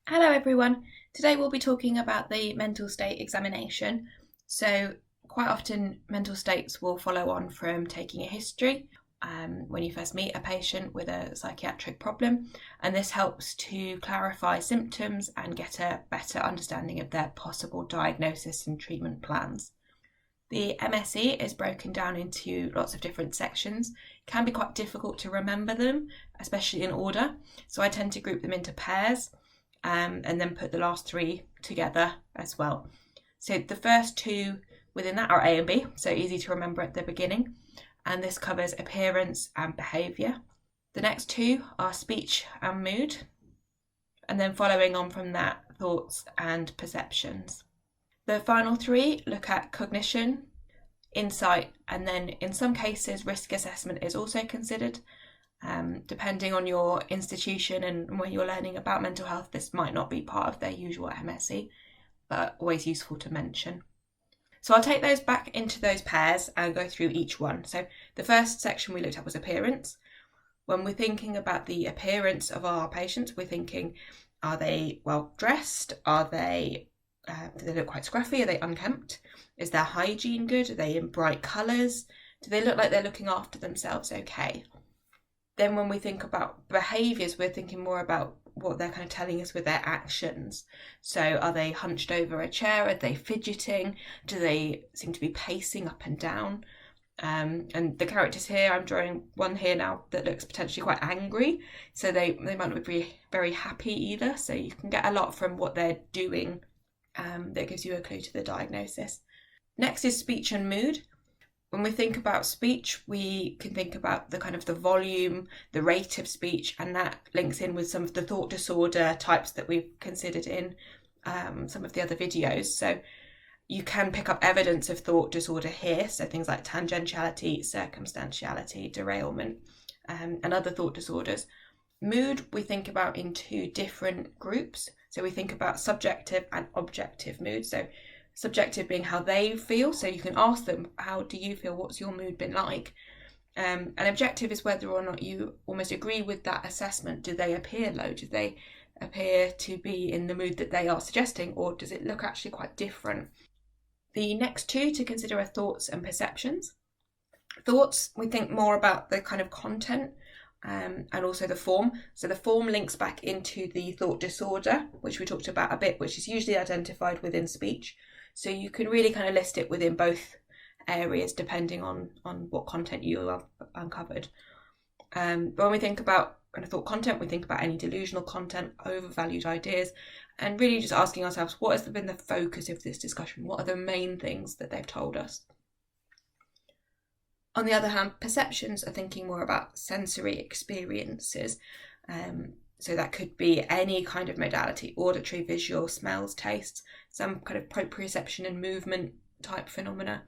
Hello everyone. Today we'll be talking about the mental state examination. So quite often mental states will follow on from taking a history when you first meet a patient with a psychiatric problem, and this helps to clarify symptoms and get a better understanding of their possible diagnosis and treatment plans. The MSE is broken down into lots of different sections. It can be quite difficult to remember them, especially in order, so I tend to group them into pairs. And then put the last three together as well. So the first two within that are A and B, so easy to remember at the beginning, and this covers appearance and behaviour. The next two are speech and mood, and then following on from that, thoughts and perceptions. The final three look at cognition, insight, and then in some cases risk assessment is also considered. Depending on your institution and when you're learning about mental health, this might not be part of their usual MSE, but always useful to mention. So I'll take those back into those pairs and go through each one. So the first section we looked at was appearance. When we're thinking about the appearance of our patients, we're thinking, are they well dressed? Do they look quite scruffy? Are they unkempt? Is their hygiene good? Are they in bright colours? Do they look like they're looking after themselves okay? Then when we think about behaviours, we're thinking more about what they're kind of telling us with their actions. So are they hunched over a chair? Are they fidgeting? Do they seem to be pacing up and down? And the characters here, I'm drawing one here now that looks potentially quite angry. So they might not be very happy either. So you can get a lot from what they're doing that gives you a clue to the diagnosis. Next is speech and mood. When we think about speech, we can think about the kind of the volume, the rate of speech, and that links in with some of the thought disorder types that we've considered in some of the other videos. So you can pick up evidence of thought disorder here, so things like tangentiality, circumstantiality, derailment, and other thought disorders. Mood we think about in two different groups. So we think about subjective and objective mood. So subjective being how they feel, so you can ask them, how do you feel, what's your mood been like? And objective is whether or not you almost agree with that assessment. Do they appear low? Do they appear to be in the mood that they are suggesting, or does it look actually quite different? The next two to consider are thoughts and perceptions. Thoughts, we think more about the kind of content and also the form. So the form links back into the thought disorder, which we talked about a bit, which is usually identified within speech. So you can really kind of list it within both areas depending on what content you have uncovered. But when we think about kind of thought content, we think about any delusional content, overvalued ideas, and really just asking ourselves, what has been the focus of this discussion? What are the main things that they've told us? On the other hand, perceptions are thinking more about sensory experiences. So that could be any kind of modality: auditory, visual, smells, tastes, some kind of proprioception and movement type phenomena.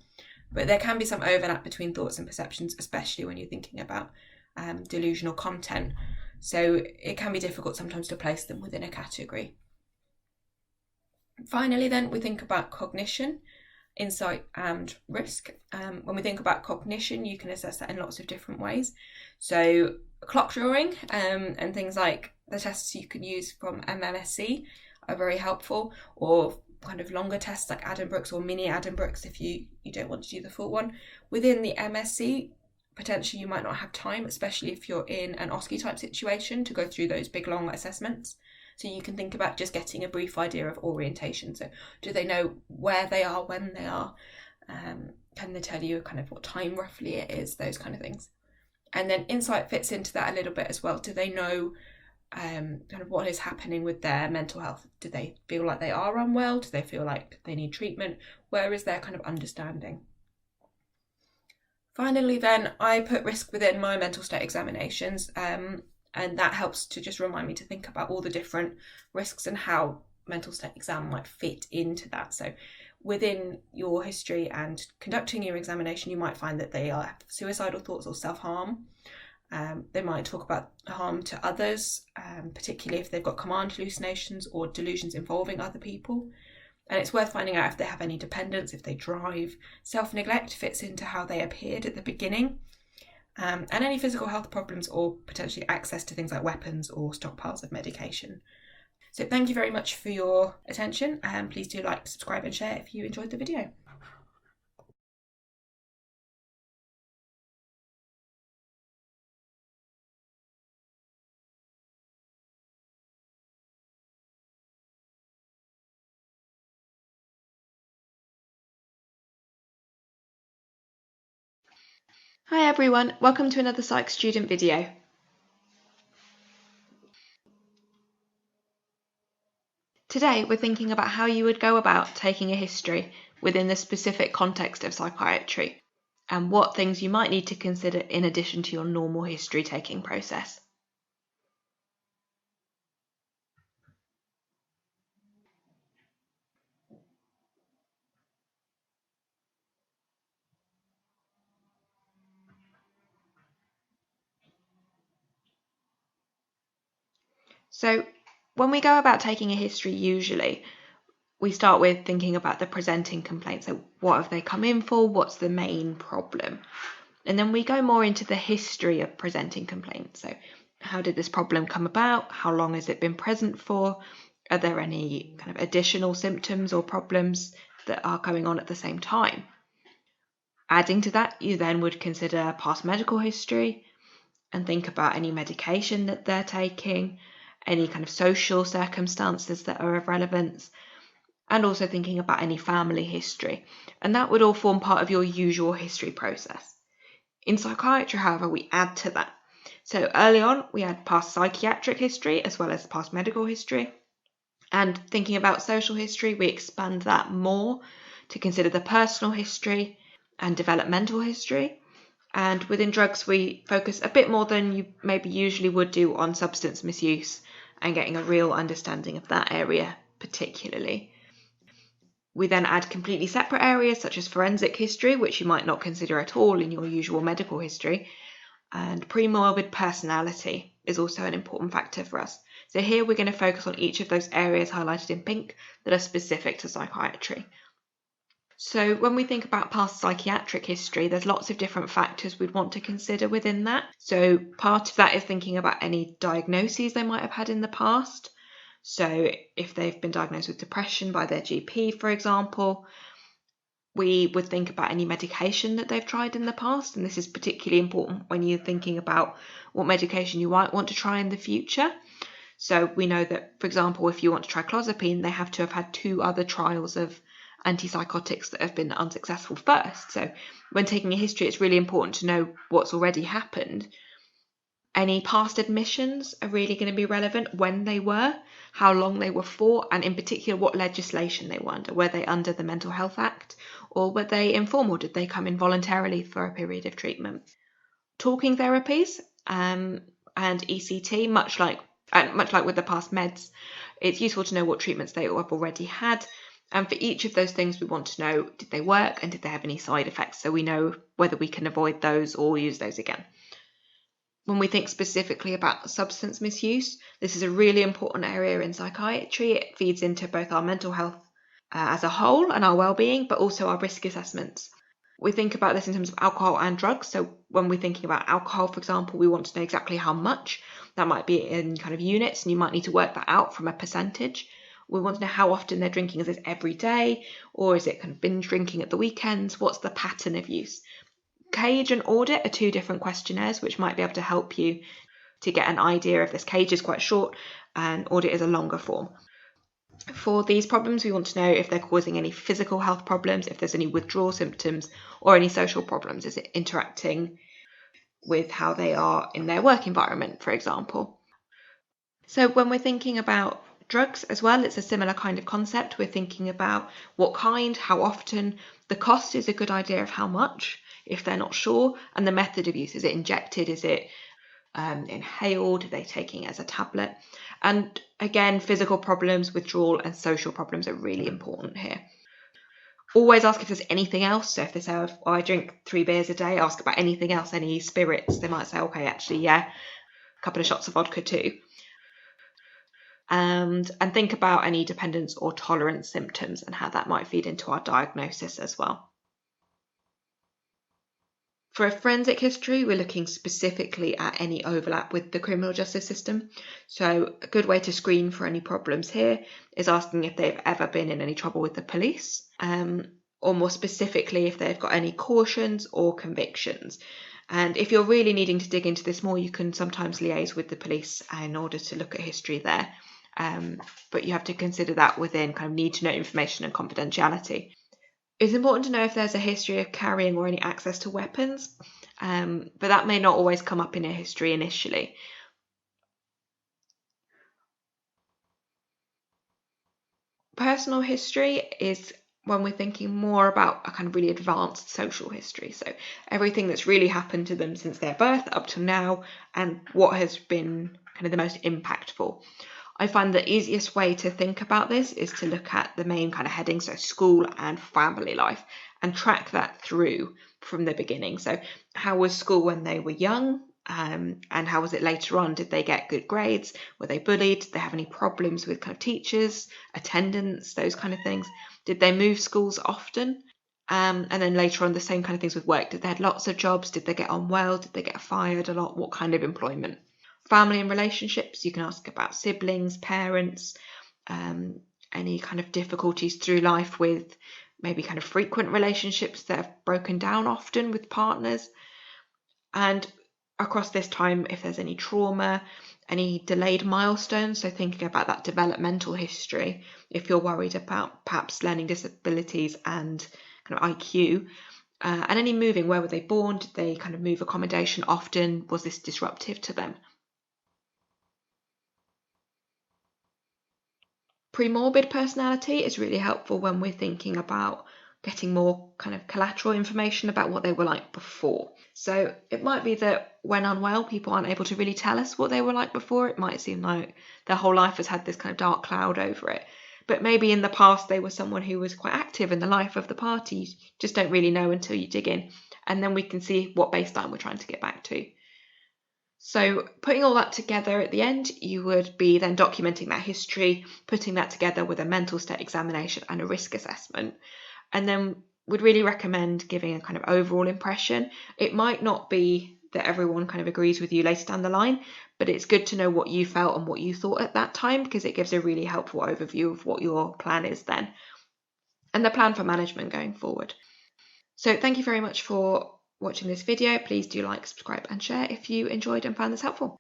But there can be some overlap between thoughts and perceptions, especially when you're thinking about delusional content. So it can be difficult sometimes to place them within a category. Finally, then, we think about cognition, insight and risk. When we think about cognition, you can assess that in lots of different ways. So clock drawing and things like the tests you can use from MMSE are very helpful, or kind of longer tests like Addenbrooke's or mini Addenbrooke's if you don't want to do the full one. Within the MSE, potentially you might not have time, especially if you're in an OSCE type situation, to go through those big long assessments. So you can think about just getting a brief idea of orientation. So do they know where they are, when they are? Can they tell you kind of what time roughly it is? Those kind of things. And then insight fits into that a little bit as well. Do they know kind of what is happening with their mental health? Do they feel like they are unwell? Do they feel like they need treatment? Where is their kind of understanding? Finally, then, I put risk within my mental state examinations. And that helps to just remind me to think about all the different risks and how mental state exam might fit into that. So within your history and conducting your examination, you might find that they are suicidal thoughts or self-harm. They might talk about harm to others, particularly if they've got command hallucinations or delusions involving other people. And it's worth finding out if they have any dependence, if they drive. Self-neglect fits into how they appeared at the beginning. And any physical health problems or potentially access to things like weapons or stockpiles of medication. So thank you very much for your attention, and please do like, subscribe and share if you enjoyed the video. Hi everyone, welcome to another Psych student video. Today we're thinking about how you would go about taking a history within the specific context of psychiatry, and what things you might need to consider in addition to your normal history taking process. So when we go about taking a history, usually we start with thinking about the presenting complaint. So what have they come in for? What's the main problem? And then we go more into the history of presenting complaints. So how did this problem come about? How long has it been present for? Are there any kind of additional symptoms or problems that are going on at the same time? Adding to that, you then would consider past medical history and think about any medication that they're taking, any kind of social circumstances that are of relevance, and also thinking about any family history. And that would all form part of your usual history process. In psychiatry, however, we add to that. So early on, we had past psychiatric history as well as past medical history. And thinking about social history, we expand that more to consider the personal history and developmental history. And within drugs, we focus a bit more than you maybe usually would do on substance misuse and getting a real understanding of that area particularly. We then add completely separate areas such as forensic history, which you might not consider at all in your usual medical history, and premorbid personality is also an important factor for us. So here we're going to focus on each of those areas highlighted in pink that are specific to psychiatry. So when we think about past psychiatric history, there's lots of different factors we'd want to consider within that. So part of that is thinking about any diagnoses they might have had in the past. So if they've been diagnosed with depression by their GP, for example, we would think about any medication that they've tried in the past. And this is particularly important when you're thinking about what medication you might want to try in the future. So we know that, for example, if you want to try clozapine, they have to have had 2 other trials of antipsychotics that have been unsuccessful first. So when taking a history, it's really important to know what's already happened. Any past admissions are really going to be relevant, when they were, how long they were for, and in particular what legislation they were under. Were they under the Mental Health Act, or were they informal? Did they come in voluntarily for a period of treatment? Talking therapies and ECT, much like with the past meds, it's useful to know what treatments they have already had. And for each of those things, we want to know, did they work and did they have any side effects? So we know whether we can avoid those or use those again. When we think specifically about substance misuse, this is a really important area in psychiatry. It feeds into both our mental health as a whole and our well-being, but also our risk assessments. We think about this in terms of alcohol and drugs. So when we're thinking about alcohol, for example, we want to know exactly how much. That might be in kind of units, and you might need to work that out from a percentage. We want to know how often they're drinking. Is it every day, or is it kind of binge drinking at the weekends? What's the pattern of use? CAGE and audit are 2 different questionnaires which might be able to help you to get an idea of this. CAGE is quite short and audit is a longer form. For these problems, we want to know if they're causing any physical health problems, if there's any withdrawal symptoms, or any social problems. Is it interacting with how they are in their work environment, for example? So when we're thinking about drugs as well, it's a similar kind of concept. We're thinking about what kind, how often. The cost is a good idea of how much, if they're not sure, and the method of use. Is it injected? Is it inhaled? Are they taking it as a tablet? And again, physical problems, withdrawal, and social problems are really important here. Always ask if there's anything else. So if they say, oh, I drink 3 beers a day, ask about anything else, any spirits. They might say, okay, actually, yeah, a couple of shots of vodka too. And think about any dependence or tolerance symptoms and how that might feed into our diagnosis as well. For a forensic history, we're looking specifically at any overlap with the criminal justice system. So a good way to screen for any problems here is asking if they've ever been in any trouble with the police, or more specifically, if they've got any cautions or convictions. And if you're really needing to dig into this more, you can sometimes liaise with the police in order to look at history there. But you have to consider that within kind of need to know information and confidentiality. It's important to know if there's a history of carrying or any access to weapons, but that may not always come up in a history initially. Personal history is when we're thinking more about a kind of really advanced social history. So everything that's really happened to them since their birth up to now and what has been kind of the most impactful. I find the easiest way to think about this is to look at the main kind of headings, so school and family life, and track that through from the beginning. So how was school when they were young? And how was it later on? Did they get good grades? Were they bullied? Did they have any problems with kind of teachers, attendance, those kind of things? Did they move schools often? And then later on, the same kind of things with work. Did they have lots of jobs? Did they get on well? Did they get fired a lot? What kind of employment? Family and relationships, you can ask about siblings, parents, any kind of difficulties through life with maybe kind of frequent relationships that have broken down often with partners. And across this time, if there's any trauma, any delayed milestones, so thinking about that developmental history, if you're worried about perhaps learning disabilities and kind of IQ, and any moving, where were they born? Did they kind of move accommodation often? Was this disruptive to them? Premorbid personality is really helpful when we're thinking about getting more kind of collateral information about what they were like before. So it might be that when unwell, people aren't able to really tell us what they were like before. It might seem like their whole life has had this kind of dark cloud over it. But maybe in the past they were someone who was quite active in the life of the party. You just don't really know until you dig in. And then we can see what baseline we're trying to get back to. So putting all that together at the end, you would be then documenting that history, putting that together with a mental state examination and a risk assessment. And then would really recommend giving a kind of overall impression. It might not be that everyone kind of agrees with you later down the line, but it's good to know what you felt and what you thought at that time, because it gives a really helpful overview of what your plan is then and the plan for management going forward. So thank you very much for watching this video. Please do like, subscribe and share if you enjoyed and found this helpful.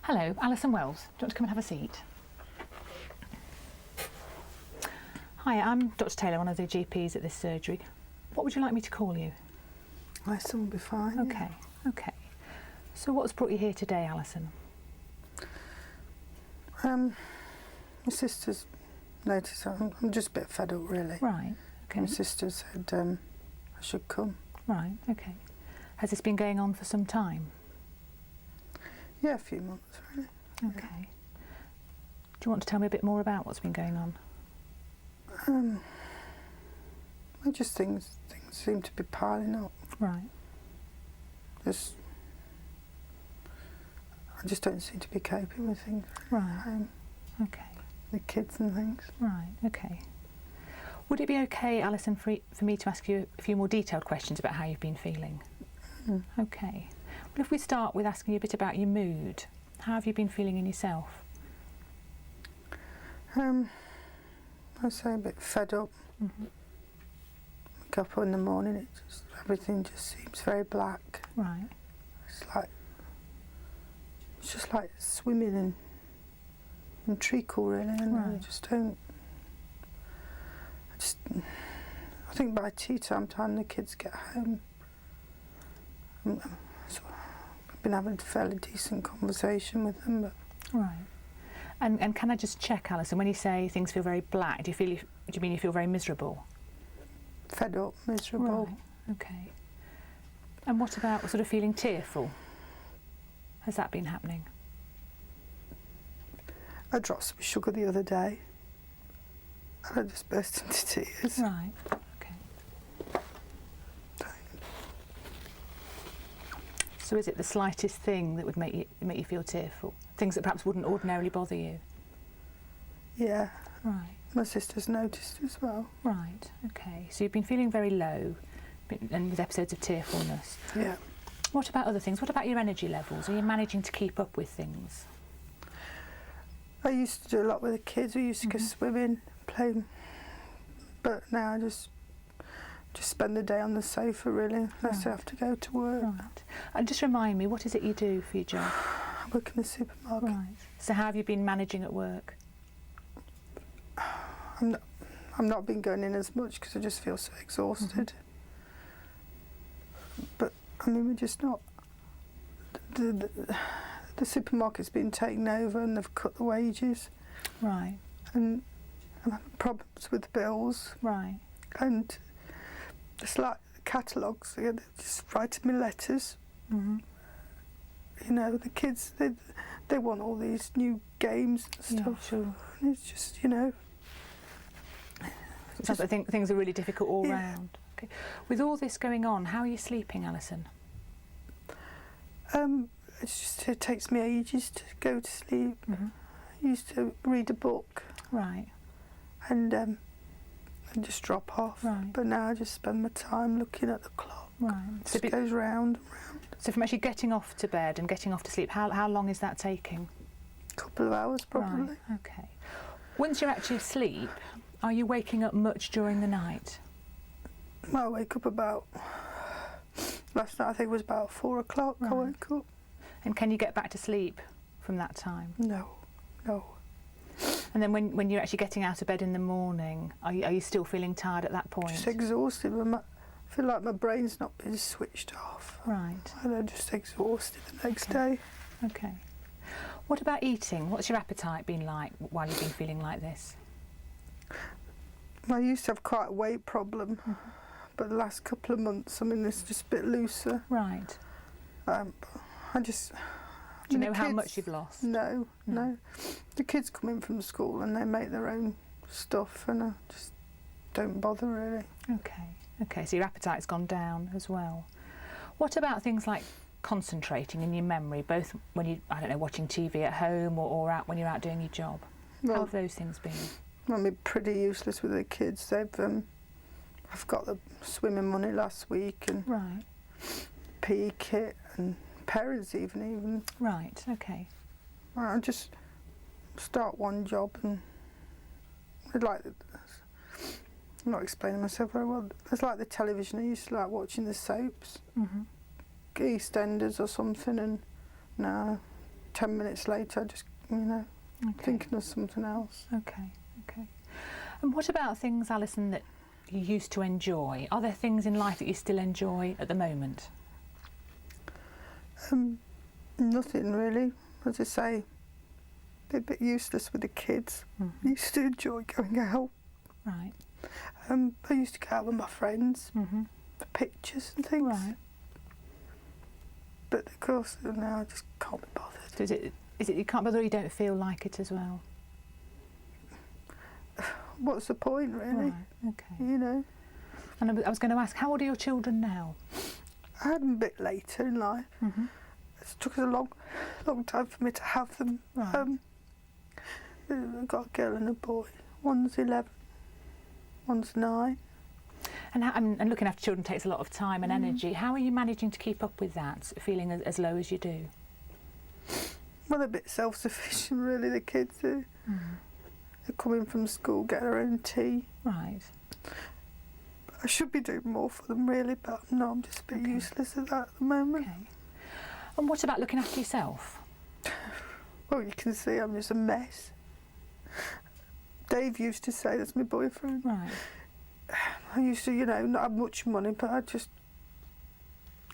Hello, Alison Wells. Do you want to come and have a seat? Hi, I'm Dr. Taylor, one of the GPs at this surgery. What would you like me to call you? Alison will be fine. Okay, okay. So what's brought you here today, Alison? My sister's noticed I'm just a bit fed up, really. Right, okay. My sister said I should come. Right, okay. Has this been going on for some time? Yeah, a few months, really. Okay. Yeah. Do you want to tell me a bit more about what's been going on? Just things seem to be piling up. Right. I just don't seem to be coping with things. Right. Okay. The kids and things. Right, okay. Would it be okay, Alison, for me to ask you a few more detailed questions about how you've been feeling? Mm. Okay. Well, if we start with asking you a bit about your mood, how have you been feeling in yourself? I say a bit fed up. Mm-hmm. Wake up in the morning, everything just seems very black. Right. It's just like swimming in treacle, really, and right. I think by tea time the kids get home, so I've been having a fairly decent conversation with them, but... Right. And can I just check, Alison, when you say things feel very black, do you mean you feel very miserable? Fed up, miserable. Right, okay. And what about sort of feeling tearful? Has that been happening? I dropped some sugar the other day and I just burst into tears. Right, okay. So is it the slightest thing that would make you feel tearful? Things that perhaps wouldn't ordinarily bother you? Yeah. Right. My sister's noticed as well. Right, okay. So you've been feeling very low and with episodes of tearfulness. Yeah. What about other things? What about your energy levels? Are you managing to keep up with things? I used to do a lot with the kids. We used to go swimming, playing, but now I just spend the day on the sofa really, unless I have to go to work. Right. And just remind me, what is it you do for your job? I work in the supermarket. Right. So how have you been managing at work? I'm not been going in as much because I just feel so exhausted. But I mean, we're just not. The supermarket's been taken over and they've cut the wages. Right. And I'm having problems with the bills. Right. And it's like the catalogues, they're just writing me letters. You know, the kids, they want all these new games and stuff. Yeah, sure. And it's just, you know. It sounds like things are really difficult all round. Okay. With all this going on, how are you sleeping, Alison? It takes me ages to go to sleep. I used to read a book. Right. And just drop off. Right. But now I just spend my time looking at the clock. Right. It just goes round and round. So from actually getting off to bed and getting off to sleep, how long is that taking? A couple of hours probably. Right. Okay. Once you're actually asleep, are you waking up much during the night? I wake up about, last night I think it was about 4 o'clock I woke up. And can you get back to sleep from that time? No. And then when you're actually getting out of bed in the morning, are you still feeling tired at that point? Just exhausted. I feel like my brain's not been switched off. Right. And I'm just exhausted the next day. Okay. What about eating? What's your appetite been like while you've been feeling like this? I used to have quite a weight problem, but the last couple of months, I mean, it's just a bit looser. Right. Do you know how much you've lost? No. The kids come in from school and they make their own stuff and I just don't bother really. Okay, so your appetite's gone down as well. What about things like concentrating in your memory, both when you, watching TV at home or out when you're out doing your job? Well, how have those things been? I mean, pretty useless with the kids. I've got the swimming money last week and PE kit and parents even. Right, okay. I just start one job and I'm not explaining myself very well. It's like the television. I used to like watching the soaps, EastEnders or something, and now 10 minutes later I just, thinking of something else. Okay. And what about things, Alison, that you used to enjoy? Are there things in life that you still enjoy at the moment? Nothing really. As I say, a bit useless with the kids. I used to enjoy going out. Right. I used to go out with my friends for pictures and things. Right. But of course now I just can't be bothered. So is it you can't bother or you don't feel like it as well? What's the point really? Right, okay. And I was going to ask, how old are your children now? I had them a bit later in life. It took us a long time for me to have them. Right. I've got a girl and a boy. One's 11, one's 9. And looking after children takes a lot of time and energy. How are you managing to keep up with that, feeling as low as you do? Well, they're a bit self-sufficient really, the kids do. They come in from school, get their own tea. Right. I should be doing more for them really, but no, I'm just a bit useless at that at the moment. Okay. And what about looking after yourself? Well, you can see I'm just a mess. Dave used to say, that's my boyfriend. Right. I used to, not have much money, but I just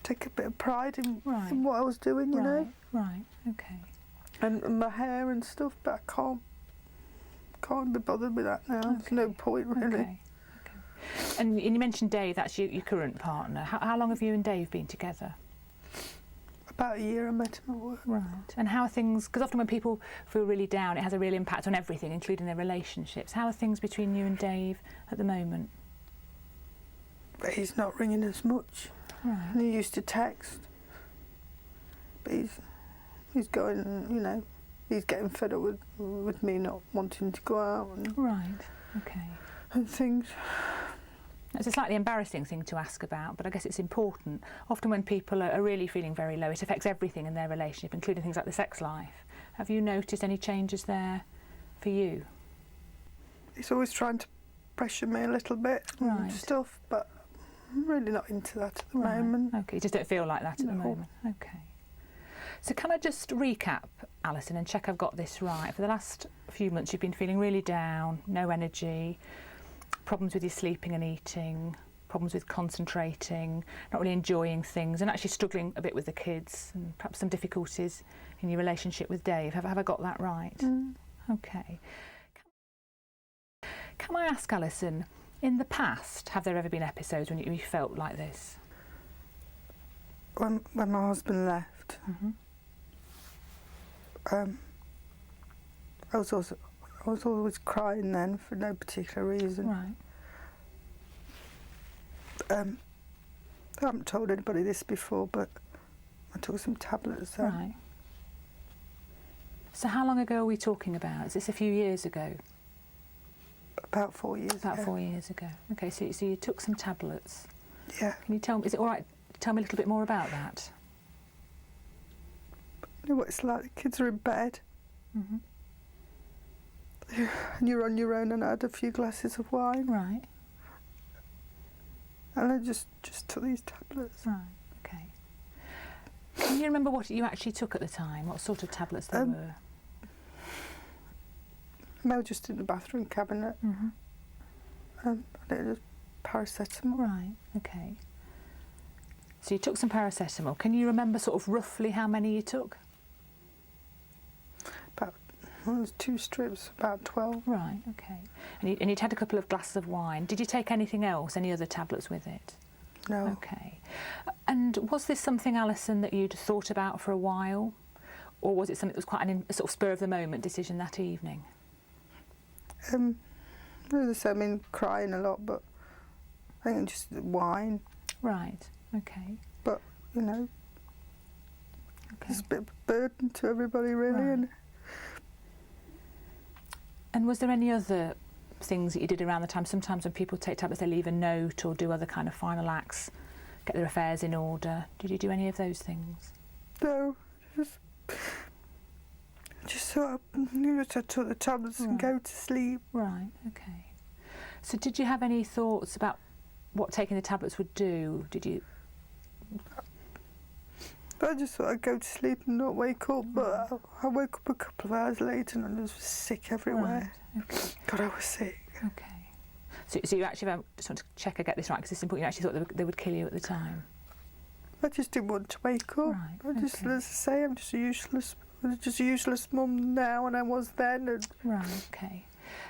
take a bit of pride in what I was doing, you know. Right, okay. and my hair and stuff, but I can't be bothered with that now. There's no point really. Okay. And you mentioned Dave, that's your current partner. How long have you and Dave been together? About a year. I met him at work. Right. And how are things, because often when people feel really down, it has a real impact on everything, including their relationships. How are things between you and Dave at the moment? But he's not ringing as much. Right. And he used to text. But he's going, you know, he's getting fed up with me not wanting to go out and, right. Okay. and things. It's a slightly embarrassing thing to ask about, but I guess it's important. Often when people are really feeling very low, it affects everything in their relationship, including things like the sex life. Have you noticed any changes there for you? He's always trying to pressure me a little bit and stuff, but I'm really not into that at the moment. Okay, you just don't feel like that at the moment. Okay. So can I just recap, Alison, and check I've got this right? For the last few months you've been feeling really down, no energy, problems with your sleeping and eating, problems with concentrating, not really enjoying things, and actually struggling a bit with the kids, and perhaps some difficulties in your relationship with Dave. Have I got that right? Okay. Can I ask, Alison, in the past, have there ever been episodes when you felt like this? When my husband left, I was always crying then for no particular reason. Right. I haven't told anybody this before, but I took some tablets then. Right. So how long ago are we talking about? Is this a few years ago? About 4 years ago. About 4 years ago. Okay, so you took some tablets. Yeah. Can you tell me, is it all right to tell me a little bit more about that? You know what it's like? The kids are in bed. And you're on your own, and I had a few glasses of wine. Right. And I just took these tablets. Right, okay. Can you remember what you actually took at the time? What sort of tablets they were? They were just in the bathroom cabinet. And it was paracetamol. Right, okay. So you took some paracetamol. Can you remember sort of roughly how many you took? Well, it was 2 strips, about 12. Right, okay. And you'd had a couple of glasses of wine. Did you take anything else, any other tablets with it? No. Okay. And was this something, Alison, that you'd thought about for a while? Or was it something that was quite a sort of spur-of-the-moment decision that evening? I mean, crying a lot, but I think just wine. Right, okay. But, you know, Okay. it's a bit of a burden to everybody, really. Right. And was there any other things that you did around the time? Sometimes when people take tablets, they leave a note or do other kind of final acts, get their affairs in order. Did you do any of those things? No, just sort of, I took the tablets and go to sleep. Right, okay. So did you have any thoughts about what taking the tablets would do? Did you? I just thought I'd go to sleep and not wake up, but I woke up a couple of hours later and I was sick everywhere. Right, okay. God, I was sick. Okay. So you actually, just want to check I get this right, because it's important, you actually thought they would kill you at the time? I just didn't want to wake up. Right, I just, okay. as I say, I'm just a useless mum now, and I was then. And Right, okay.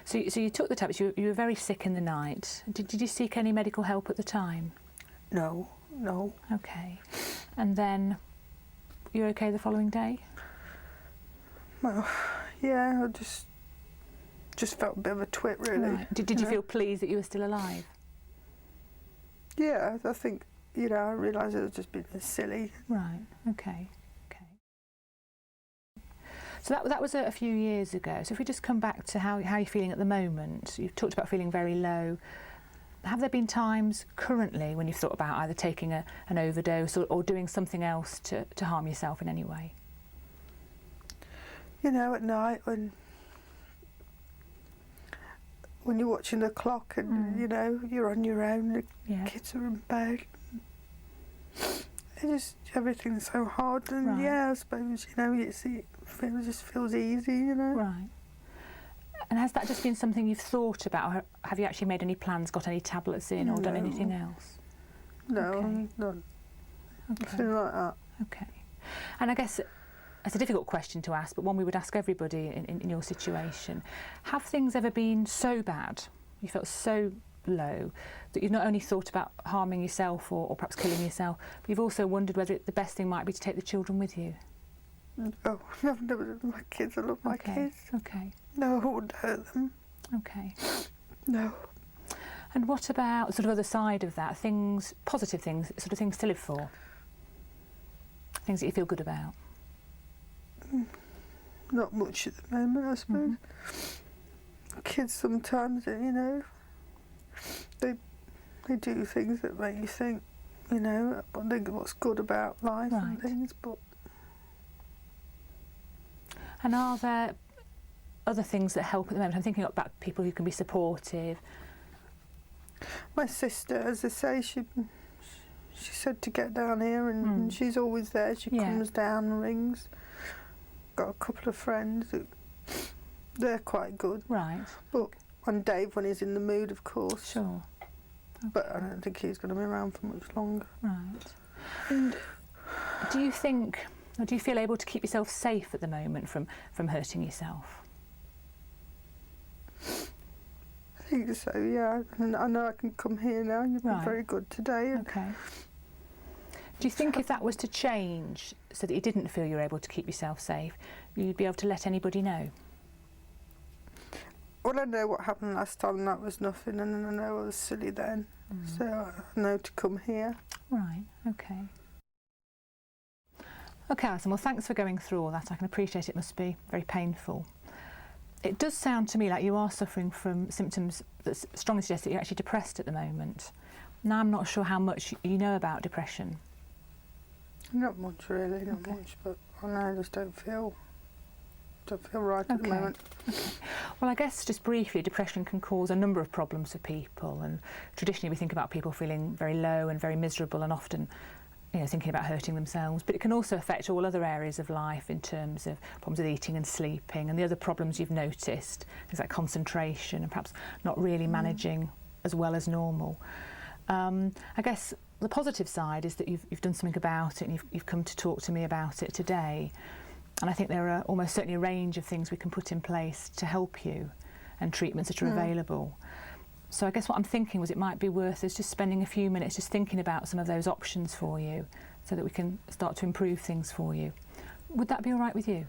So you took the tablets, you were very sick in the night. Did you seek any medical help at the time? No. Okay. And then you were okay the following day? Well, yeah, I just felt a bit of a twit, really. Right. Did you feel pleased that you were still alive? Yeah, I think, I realised it was just being silly. Right, okay. So that was a few years ago. So if we just come back to how you're feeling at the moment, you've talked about feeling very low. Have there been times currently when you've thought about either taking an overdose or doing something else to harm yourself in any way? At night when you're watching the clock and, you're on your own, the kids are in bed. Everything's so hard, and Right. I suppose, it just feels easy, Right. And has that just been something you've thought about, or have you actually made any plans, got any tablets in, or done No. anything else? No, Okay. not Okay. nothing like that. Okay. And I guess it's a difficult question to ask, but one we would ask everybody in your situation. Have things ever been so bad, you felt so low, that you've not only thought about harming yourself or perhaps killing yourself, but you've also wondered whether the best thing might be to take the children with you? Oh, I've never done my kids. I love my kids. Okay. No, I wouldn't hurt them. Okay. No. And what about sort of other side of that? Things, positive things, sort of things to live for? Things that you feel good about? Not much at the moment, I suppose. Kids sometimes, you know, they do things that make you think, you know, I think what's good about life and things, but... And are there other things that help at the moment? I'm thinking about people who can be supportive. My sister, as I say, she said to get down here, and she's always there. She comes down and rings. Got a couple of friends who, they're quite good. Right. But and Dave, when he's in the mood, of course. Sure. Okay. But I don't think he's going to be around for much longer. Right. And do you think, or do you feel able to keep yourself safe at the moment from hurting yourself? I think so, yeah. And I know I can come here now. You've been very good today. Okay. Do you think if that was to change, so that you didn't feel you were able to keep yourself safe, you'd be able to let anybody know? Well, I know what happened last time, and that was nothing, and I know I was silly then. So I know to come here. Right, okay. Okay, Alison, well, thanks for going through all that. I can appreciate it must be very painful. It does sound to me like you are suffering from symptoms that strongly suggest that you're actually depressed at the moment. Now, I'm not sure how much you know about depression. Not much, really, not much, but I know I just don't feel right at the moment. Okay. Well, I guess just briefly, depression can cause a number of problems for people, and traditionally we think about people feeling very low and very miserable and often, you know, thinking about hurting themselves, but it can also affect all other areas of life in terms of problems with eating and sleeping and the other problems you've noticed, things like concentration and perhaps not really managing as well as normal. I guess the positive side is that you've done something about it, and you've come to talk to me about it today. And I think there are almost certainly a range of things we can put in place to help you, and treatments that are available. So I guess what I'm thinking was it might be worth us just spending a few minutes just thinking about some of those options for you, so that we can start to improve things for you. Would that be all right with you?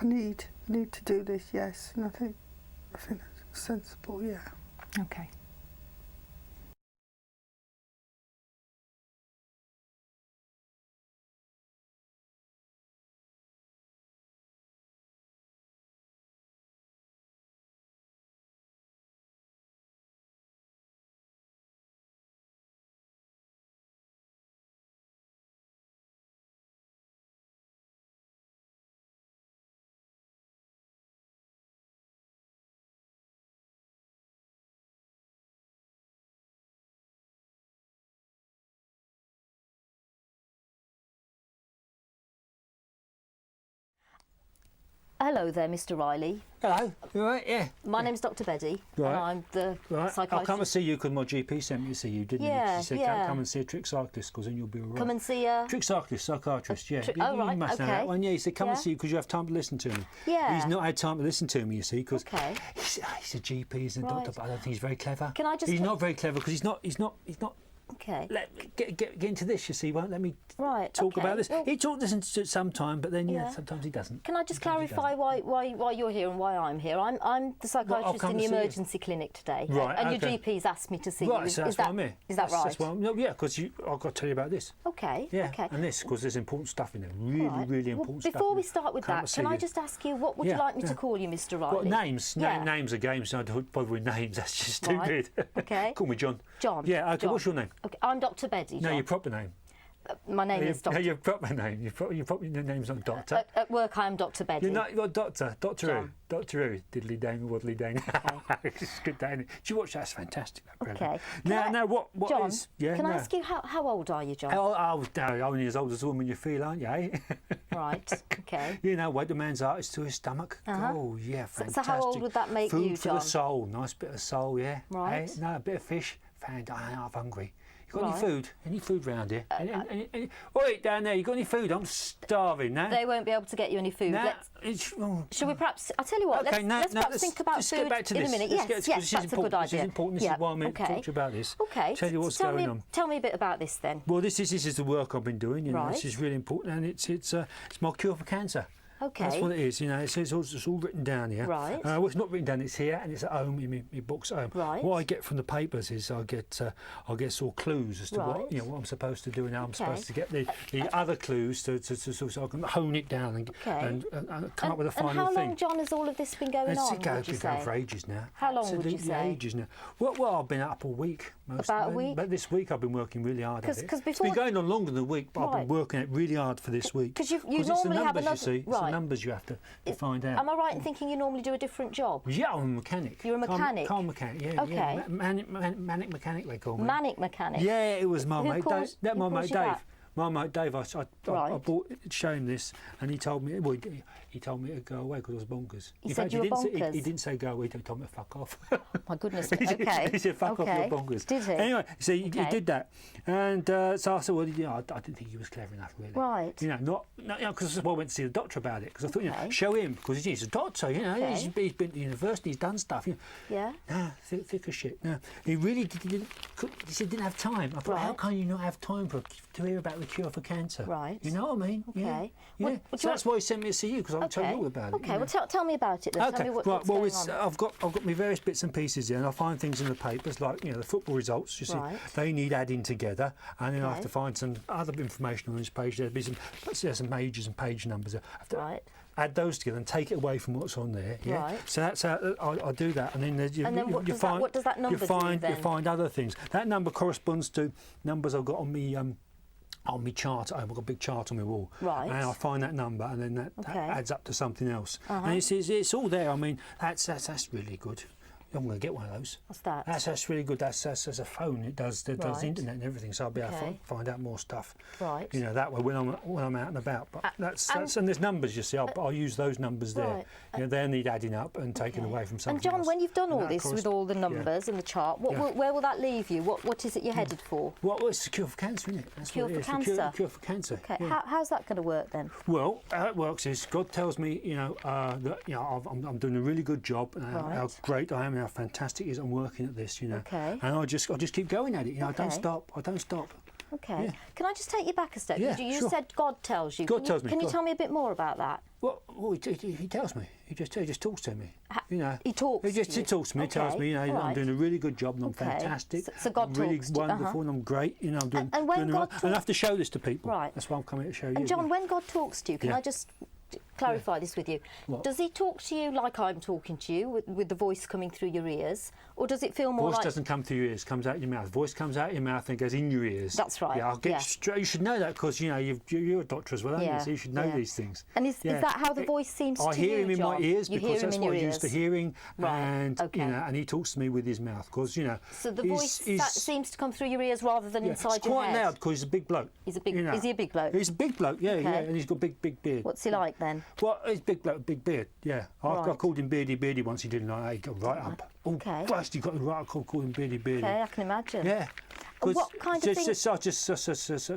I need to do this, yes, and I think that's sensible, yeah. Okay. Hello there, Mr. Riley. Hello, you all right? Yeah. My name's Dr. Betty, Right. and I'm the psychiatrist. I'll come and see you because my GP sent me to see you, didn't Yeah, he? She said, yeah. come and see a trick cyclist because then you'll be all right. Come and see her. Trick cyclist, psychiatrist, yeah. Oh, right, You must know okay. that one, yeah. He said, come and Yeah. see you because you have time to listen to me. Yeah. He's not had time to listen to me, you see, because Okay. he's a GP, he's a Right. doctor, but I don't think he's very clever. Can I just He's ta- not very clever because he's not. Okay. Get into this, you see. Won't let me Right. talk okay. about this. Well, He talks this at some time, but then Yeah. sometimes he doesn't. can I just Sometimes he clarify why you're here and why I'm here? I'm the psychiatrist come in the and see you. emergency clinic today, Right, and okay. your GP's asked me to see you. Right, so that's why I'm here. Is that right? That's why no, yeah, because I've got to tell you about this. Okay. Yeah, Okay. and this, because there's important stuff in there. Really, Right. really Well, important stuff. before in we there. start with Come that, and see can I you. just ask you what would you Yeah, like me to yeah. call you, Mr. What Riley? names? Yeah. Names are games, so I don't bother with names. That's just Right. stupid. Okay. Call me John. John. Yeah, okay, John. what's your name? Okay. I'm Dr. Betty. No, John. your proper name. My name is Dr. Your proper name. Your name's not Doctor. At work, I am Dr. Betty. You're Doctor. Doctor who? John. Doctor who? Diddly dang, waddly dang. It's good, that, isn't it? Do you watch that? It's fantastic. That program. Okay. Now, what John, is? Yeah, can I no. ask you how old are you, John? Oh, no, only as old as the woman you feel, aren't you? Eh? Right. Okay. You know, weight the man's heart is to his stomach. Uh-huh. Oh, yeah, So fantastic. how old would that make Food you, for John? the soul. Nice bit of soul, yeah. Right. Eh? No, a bit of fish. Fantastic. I'm hungry. got any food? Any food round here? Oi, down there, you got any food? I'm starving now. They won't be able to get you any food. Shall we perhaps? I'll tell you what. Okay, let's perhaps think about let's food get back to in this. a minute. Let's Yes, that's a good idea. This is important. This is why I'm here to talk to you about this. Okay. Tell you what's going on. Tell me a bit about this then. Well, this is the work I've been doing. You know, Right. this is really important, and it's my cure for cancer. Okay. That's what it is, you know. It's all written down here. Right. Well, it's not written down. It's here, and it's at home in my books at home. Right. What I get from the papers is I get sort of clues as to what what I'm supposed to do, and how I'm supposed to get the other clues so I can hone it down and come up with a final thing. And how long, John, has all of this been going on? It's been going for ages now. How long would you say? Ages now. Well, I've been up a week. About a week? But this week I've been working really hard at it. Because it's been going on longer than a week, but I've been working it really hard for this week. Because you it's normally the numbers, have another. You see. It's the numbers you have to find out. Am I right in thinking you normally do a different job? Yeah, I'm a mechanic. You're a mechanic? Car mechanic, yeah. Okay. Yeah. Manic mechanic, they call me. Manic mechanic? Yeah, it was my mate Dave. Who calls you that? My mate Dave, I showed him this, and he told me, he told me to go away because I was bonkers. He said you were bonkers? He didn't say go away, he told me to fuck off. My goodness, okay. He said fuck off, you're bonkers. Did he? Anyway, so he did that. And so I said, well, you know, I didn't think he was clever enough, really. Right. You know, because I went to see the doctor about it, because I thought, you know, show him, because he's a doctor, you know, he's been to university, he's done stuff. You know. Yeah. No, thick as shit. No, he really didn't have time. I thought, how can you not have time to hear about the cure for cancer? Right. You know what I mean? Okay. Yeah. So that's why he sent me to see you, because I'll tell you all about it. Okay. Well, tell me about it then. Okay. Tell me what's Well, going on. I've got my various bits and pieces here, and I find things in the papers like, you know, the football results. You see, they need adding together, and then I have to find some other information on this page. There's some pages and page numbers. I have to add those together and take it away from what's on there. Yeah. Right. So that's how I do that, and then what does that number you find do then? You find other things. That number corresponds to numbers I've got on me. On my chart, I've got a big chart on my wall, and I find that number, and then that adds up to something else. And it's all there. I mean, that's really good. I'm going to get one of those. What's that? That's really good. That's a phone. It does the internet and everything, so I'll be able to find out more stuff. Right. You know, that way when I'm out and about. But and there's numbers. You see, I'll use those numbers there. You know, they need adding up and taken away from something. And John, else. when you've done all this with all the numbers and the chart, where will that leave you? What is it you're headed for? Well, it's the cure for cancer, isn't it? That's cure what it for is. cancer. Cure for cancer. Okay. Yeah. How's that going to work then? Well, how it works is God tells me, you know, that you know I'm doing a really good job, and how great I am, and how fantastic it is. I'm working at this, you know, and I just keep going at it. You know, I don't stop. Okay. Yeah. Can I just take you back a step? Yeah, you sure. said God tells you. God tells me. Can you tell me a bit more about that? Well, he tells me. He just talks to me. You know, he talks. He talks to me. Tells me, you know, I'm doing a really good job, and I'm fantastic. So God I'm really talks to you. wonderful, and I'm great. You know, I'm doing. And when God I have to show this to people. Right. That's why I'm coming to show you. And John, when God talks to you, can I just clarify this with you? What? Does he talk to you like I'm talking to you, with the voice coming through your ears, or does it feel more voice like... doesn't come through your ears, comes out your mouth. Voice comes out your mouth and goes in your ears. That's right. Yeah, I'll get straight. You should know that because, you know, you're a doctor as well, aren't you? So you should know these things. And is that how the voice seems to you, I hear him in my ears because that's what I use for hearing. Right. And, you know, and he talks to me with his mouth because, you know... So the voice that seems to come through your ears rather than inside your head? It's quite loud because he's a big bloke. He's a big... You know. Is he a big bloke? He's a big bloke, yeah, and he's got a big beard. What's he like then? Well, he's a big bloke, big beard, yeah. I called him Beardy once, he didn't like that, he got right up. Oh, Christ, he got right up, called him Beardy. Okay, I can imagine. Yeah. What kind of things... I just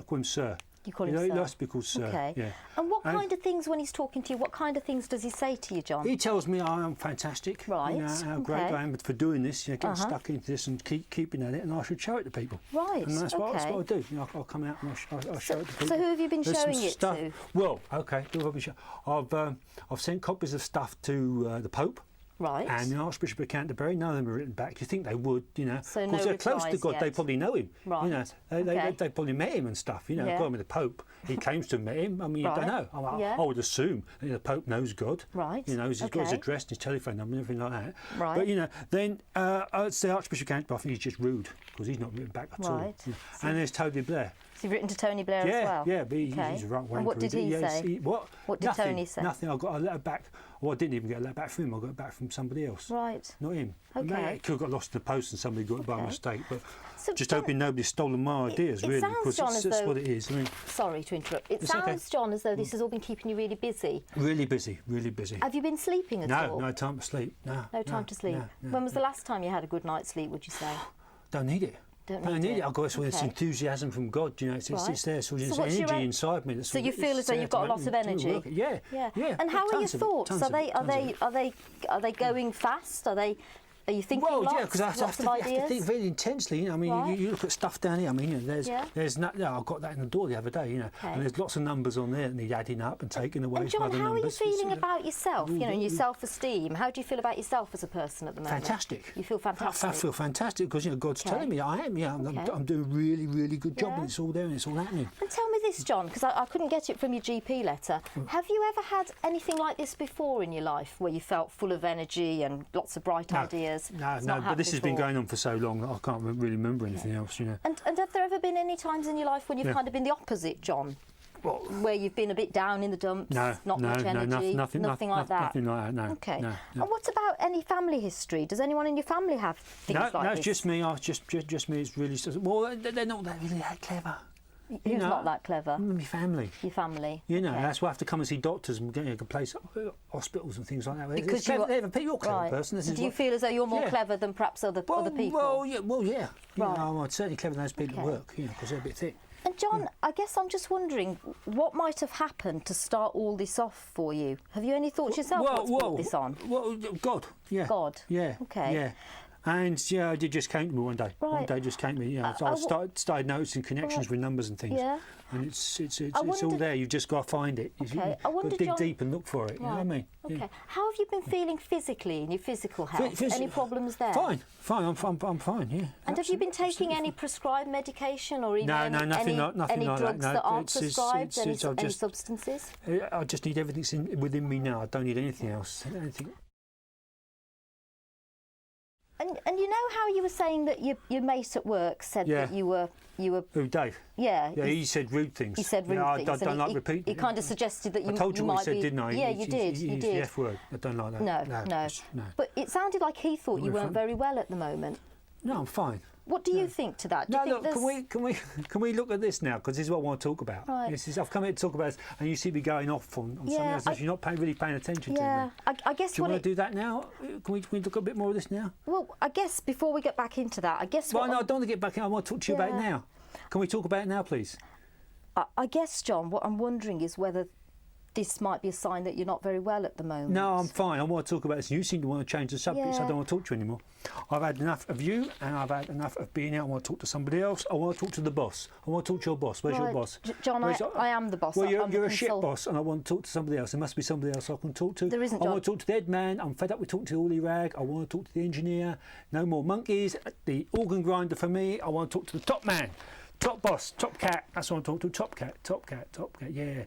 call him Sir. You call him Sir? He likes to be called Sir. Okay. Yeah. And what kind of things, when he's talking to you, what kind of things does he say to you, John? He tells me I am fantastic. Right. You know, how great I am for doing this, you know, getting stuck into this and keeping at it, and I should show it to people. Right. And that's what I do. You know, I'll come out and I'll show it to people. So who have you been showing it stuff. to? Well, okay, who have I been showing? I've sent copies of stuff to the Pope. Right. And the Archbishop of Canterbury, none of them are written back. You think they would, you know, so because they're close to God. They probably know him. Right. You know, they probably met him and stuff. You know, God with the Pope, he claims to have met him. I mean, you don't know. I would assume the Pope knows God. Right. You know, he's got his address and his telephone number and everything like that. Right. But you know, then it's the Archbishop of Canterbury. I think he's just rude because he's not written back at all. Right. You know. And there's Tony Blair. So you've written to Tony Blair as well? Yeah, but he's a right wanker. And what did he say? What did Tony say? Nothing. I got a letter back. Well, I didn't even get a letter back from him. I got it back from somebody else. Right. Not him. Okay. It could have got lost in the post and somebody got it by mistake. But just hoping nobody's stolen my ideas, really, because that's what it is. I mean, sorry to interrupt. It sounds, John, as though this has all been keeping you really busy. Really busy, really busy. Have you been sleeping at all? No time to sleep. No time to sleep. No. When was the last time you had a good night's sleep, would you say? Don't need it. Don't I need need it. it. I've got this Okay. enthusiasm from God. You know, it's there. So there's what's your energy inside me. That's So you feel as though you've got a lot of energy. Yeah. Yeah. And how are your thoughts? Are they going fast? Are you thinking well, lots? Because I have to think very intensely. You know, I mean, Right. you look at stuff down here. I mean, you know, there's no. I got that in the door the other day. You know, Okay. and there's lots of numbers on there that need adding up and taking away And from John, other how are you numbers. feeling about yourself? You know, and your self-esteem. How do you feel about yourself as a person at the moment? Fantastic. You feel fantastic. I feel fantastic because God's Okay. telling me I am. Yeah, I'm doing a really, really good job, Yeah. and it's all there and it's all happening. And tell me this, John, because I couldn't get it from your GP letter. Have you ever had anything like this before in your life, where you felt full of energy and lots of bright ideas? No, It's not but happened this has been before. going on for so long I can't really remember anything else. You know. And have there ever been any times in your life when you've kind of been the opposite, John? Well, Where you've been a bit down in the dumps, not much energy, nothing like that? Nothing like that. No. Okay. No. And what about any family history? Does anyone in your family have things like this? No, it's just me. Just me. It's really well. They're not really that clever. Who's not that clever? My family. Your family. You know, Okay. that's why I have to come and see doctors and get a place, hospitals and things like that. Because you're a clever person. This is Do you feel as though you're more clever than perhaps other people? Well, yeah. You Right. know, I'm certainly clever than those people at Okay. work. You know, because they're a bit thick. And John, I guess I'm just wondering what might have happened to start all this off for you. Have you any thoughts yourself what's brought this on? Well, God. Yeah. God. Yeah. Okay. Yeah. And yeah, it just came to me one day. One Right. day just came to me. You know, so I started noticing connections with numbers and things. Yeah. And it's all wondered- there. You've just got to find it. Okay. You've I got wonder, to dig John- deep and look for it. You know what I mean? Okay. Yeah. How have you been feeling physically in your physical health? Any problems there? Fine. I'm fine. Yeah. And have you been taking any prescribed medication or even nothing any like drugs that. No, that aren't it's prescribed? Any just- substances? I just need everything within me now. I don't need anything else. Anything. And you know how you were saying that your mate at work said that you were Who, Dave? Yeah, he said rude things. he said rude things. I don't and like repeating. He kind of suggested that you I told you what might he said, be, didn't I? Yeah, you did. He You used the did. F word. I don't like that. No. No. But it sounded like he thought you We're weren't fine. very well at the moment. No, I'm fine. What do you think to that? Do No, you think look, can we look at this now? Because this is what I want to talk about. Right. I've come here to talk about this, and you see me going off on something else. You're not really paying attention to Yeah, me. I guess Do you want to do that now? Can we look a bit more of this now? Well, I guess before we get back into that, I guess Well, no, I don't want to get back in. I want to talk to you about it now. Can we talk about it now, please? I guess, John, what I'm wondering is whether this might be a sign that you're not very well at the moment. No, I'm fine. I want to talk about this. You seem to want to change the subject, so I Yeah. don't want to talk to you anymore. I've had enough of you, and I've had enough of being out. I want to talk to somebody else. I want to talk to the boss. I want to talk to your boss. Where's your Right. boss? John, I am the boss. Well, I'm the you're a shit consultant. boss, and I want to talk to somebody else. There must be somebody else I can talk to. There isn't, I John. want to talk to the head man. I'm fed up with talking to the Uli Rag. I want to talk to the engineer. No more monkeys. The organ grinder for me. I want to talk to the top man. Top boss, top cat. That's what I'm talking to. Top cat. Yeah.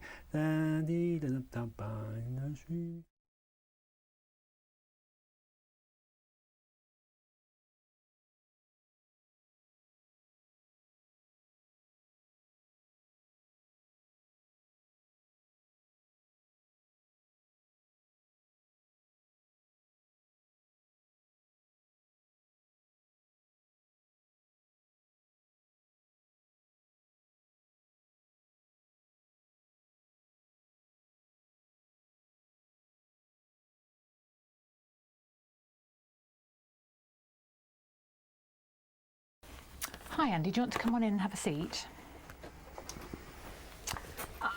Hi Andy, do you want to come on in and have a seat?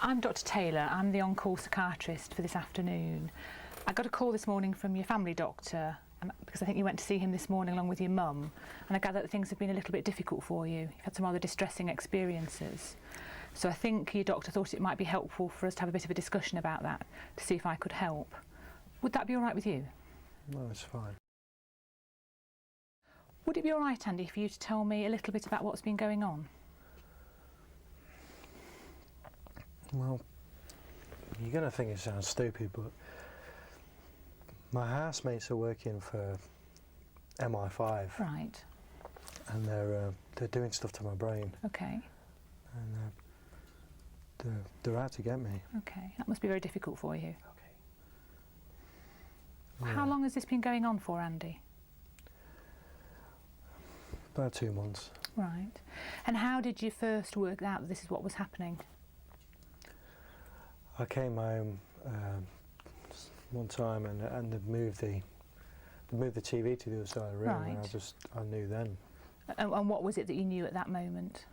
I'm Dr Taylor, I'm the on-call psychiatrist for this afternoon. I got a call this morning from your family doctor because I think you went to see him this morning along with your mum, and I gather that things have been a little bit difficult for you. You've had some rather distressing experiences. So I think your doctor thought it might be helpful for us to have a bit of a discussion about that to see if I could help. Would that be all right with you? No, it's fine. Would it be all right, Andy, for you to tell me a little bit about what's been going on? Well, you're going to think it sounds stupid, but my housemates are working for MI5. Right. And they're doing stuff to my brain, Okay. and they're out to get me. Okay. That must be very difficult for you. Okay. How long has this been going on for, Andy? About 2 months. Right. And how did you first work out that this is what was happening? I came home one time and they'd moved the TV to the other side of the room, Right. and I knew then. And what was it that you knew at that moment?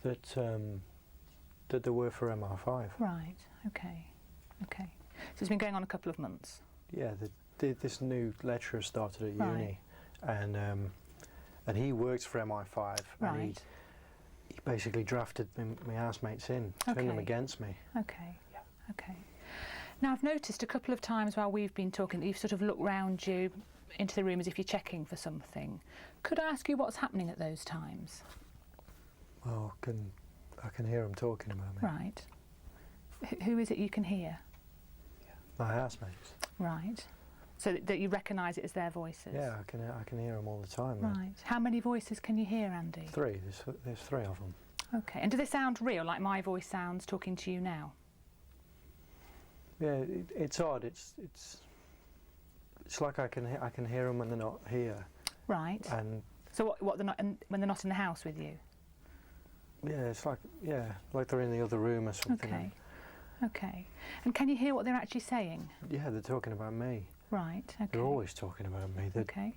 That that they were for MR5. Right. Okay. Okay. So it's been going on a couple of months. Yeah, this new lecturer started at Right. uni, and he works for MI5. And Right. he basically drafted my housemates in, turned them Okay. against me. Okay. Okay. Now I've noticed a couple of times while we've been talking that you've sort of looked round you into the room as if you're checking for something. Could I ask you what's happening at those times? Well, I can hear them talking about me. Right. Who is it you can hear? My housemates. Right. So that you recognise it as their voices? Yeah, I can hear them all the time. Right. How many voices can you hear, Andy? 3. There's 3 of them. Okay. And do they sound real, like my voice sounds talking to you now? Yeah, it's odd. It's like I can hear them when they're not here. Right. And So what they're not when they're not in the house with you? yeah, it's like they're in the other room or something. Okay. Okay. And can you hear what they're actually saying? Yeah, they're talking about me. Right. Okay. They're always talking about me. Okay.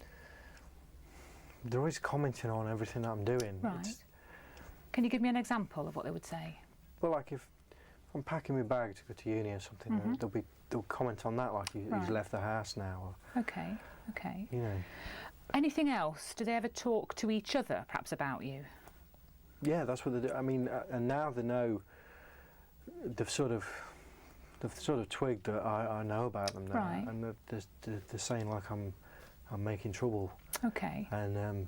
They're always commenting on everything that I'm doing. Right. Can you give me an example of what they would say? Well, like if I'm packing my bag to go to uni or something, Mhm. they'll comment on that, like he's Right. left the house now, Okay. Okay. or, you know. Anything else? Do they ever talk to each other, perhaps about you? Yeah, that's what they do. I mean, and now they know. They've sort of twigged that I know about them now, Right. and they're saying like I'm making trouble, Okay. and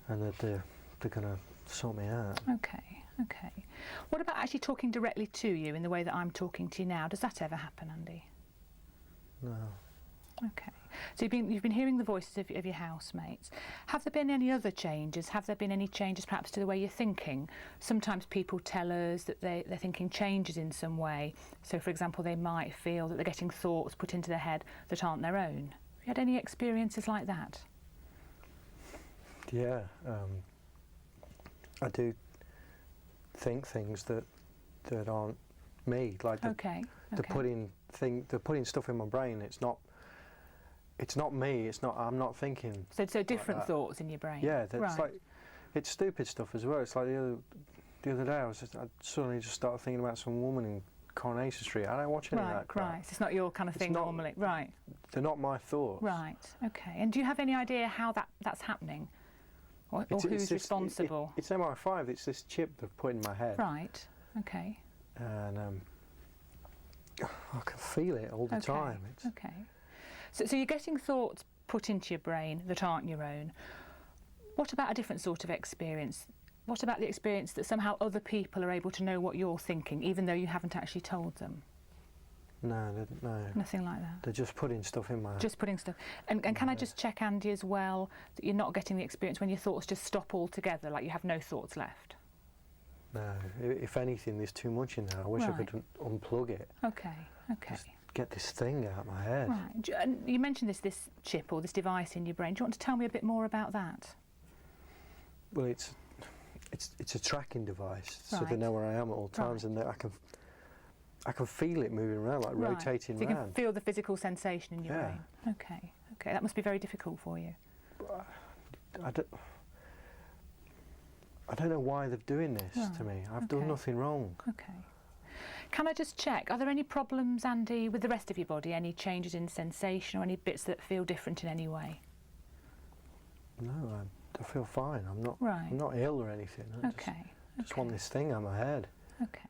that they're gonna sort me out. Okay. Okay. What about actually talking directly to you in the way that I'm talking to you now? Does that ever happen, Andy? No. Okay. So you've been hearing the voices of your housemates. Have there been any other changes? Have there been any changes perhaps to the way you're thinking? Sometimes people tell us that their thinking changes in some way. So, for example, they might feel that they're getting thoughts put into their head that aren't their own. Have you had any experiences like that? Yeah, I do think things that aren't me. Like Okay. they're putting stuff in my brain. It's not me. It's not. I'm not thinking. So different that. thoughts in your brain. Yeah, that's right. like it's stupid stuff as well. It's like the other day I suddenly just started thinking about some woman in Coronation Street. I don't watch any of that crap. Right. So it's not your kind of thing normally. Right. They're not my thoughts. Right. Okay. And do you have any idea how that's happening, or who's responsible? It's MI5. It's this chip they've put in my head. Right. Okay. And I can feel it all the time. Okay. So you're getting thoughts put into your brain that aren't your own. What about a different sort of experience? What about the experience that somehow other people are able to know what you're thinking, even though you haven't actually told them? No. Nothing like that. They're just putting stuff in my head. Just putting stuff. And can I just check, Andy, as well, that you're not getting the experience when your thoughts just stop altogether, like you have no thoughts left? No. If anything, there's too much in there. I wish I could unplug it. Okay. Okay. Just get this thing out of my head. Right. And you mentioned this chip or this device in your brain. Do you want to tell me a bit more about that? Well, it's a tracking device, so they Right. know where I am at all times, and that I can feel it moving around, like Right. rotating So you can around. feel the physical sensation in your Yeah. brain. Okay. Okay. That must be very difficult for you. I don't know why they're doing this to me. I've done nothing wrong. Okay. Can I just check, are there any problems, Andy, with the rest of your body? Any changes in sensation or any bits that feel different in any way? No, I feel fine. I'm not. Right. I'm not ill or anything. I just want this thing out of my head. Okay.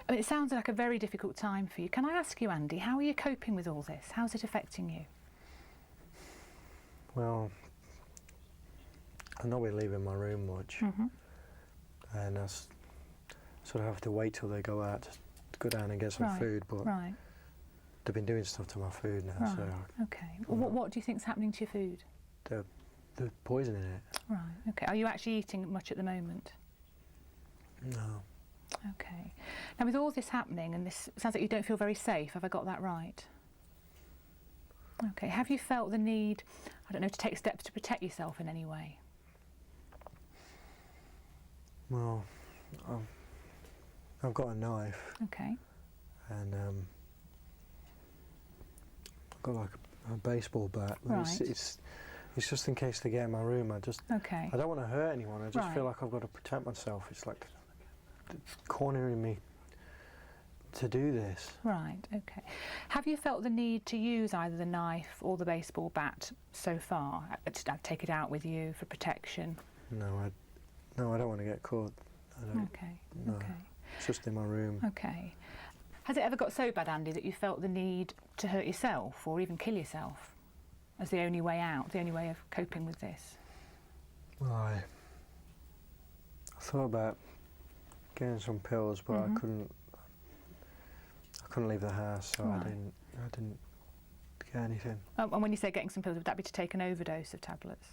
I mean, it sounds like a very difficult time for you. Can I ask you, Andy, how are you coping with all this? How's it affecting you? Well, I'm not really leaving my room much, and I sort of have to wait till they go out to go down and get some food. But they've been doing stuff to my food now, so Okay. Well, what do you think's happening to your food? they're poisoning it. Right. Okay. Are you actually eating much at the moment? No. Okay. Now, with all this happening, and this sounds like you don't feel very safe, have I got that right? Okay. Have you felt the need, I don't know, to take steps to protect yourself in any way? Well, I've got a knife. Okay. And I've got like a baseball bat. Right. It's just in case they get in my room. I don't want to hurt anyone. I just feel like I've got to protect myself. It's like cornering me to do this. Right, okay. Have you felt the need to use either the knife or the baseball bat so far? To take it out with you for protection? No, I don't want to get caught. Okay, no, okay. It's just in my room. Okay. Has it ever got so bad, Andy, that you felt the need to hurt yourself or even kill yourself as the only way out, the only way of coping with this? Well, I thought about getting some pills, but I couldn't leave the house, so I didn't get anything. And when you say getting some pills, would that be to take an overdose of tablets?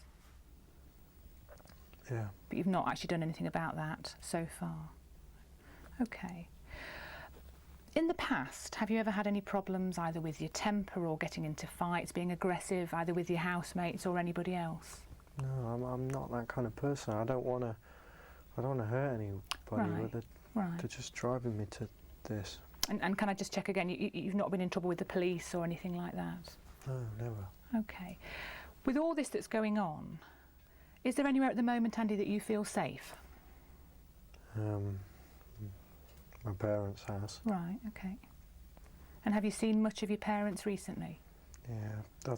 Yeah. But you've not actually done anything about that so far? Okay. In the past, have you ever had any problems either with your temper or getting into fights, being aggressive, either with your housemates or anybody else? No, I'm not that kind of person. I don't want to hurt anybody. They're just driving me to this. And can I just check again, you've not been in trouble with the police or anything like that? No, never. Okay. With all this that's going on, is there anywhere at the moment, Andy, that you feel safe? My parents' house. Right, okay. And have you seen much of your parents recently? Yeah, I